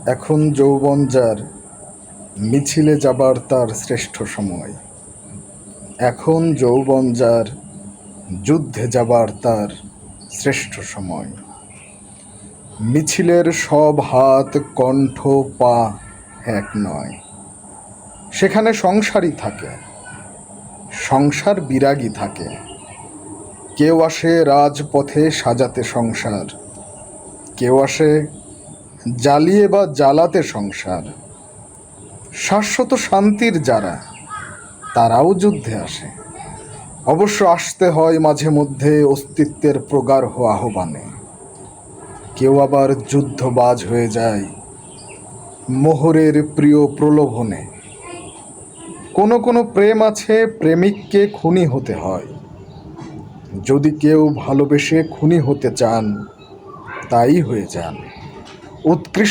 এখন যৌবন যার, মিছিলে যাবার তার শ্রেষ্ঠ সময়। এখন যৌবন যার, যুদ্ধে যাবার তার শ্রেষ্ঠ সময়। মিছিলের সব হাত, কণ্ঠ, পা এক নয়। সেখানে সংসারই থাকে, সংসার বিরাগী থাকে। কেউ আসে রাজপথে সাজাতে সংসার, কেউ আসে জ্বালিয়ে বা জ্বালাতে সংসার। শাশ্বত শান্তির যারা, তারাও যুদ্ধে আসে। অবশ্য আসতে হয় মাঝে মধ্যে অস্তিত্বের প্রগাঢ় আহ্বানে। কেউ আবার যুদ্ধবাজ হয়ে যায় মোহরের প্রিয় প্রলোভনে। কোনো কোনো প্রেম আছে প্রেমিককে খুনি হতে হয়। যদি কেউ ভালোবেসে খুনি হতে চান, তাই হয়ে যান। উৎকৃষ্ট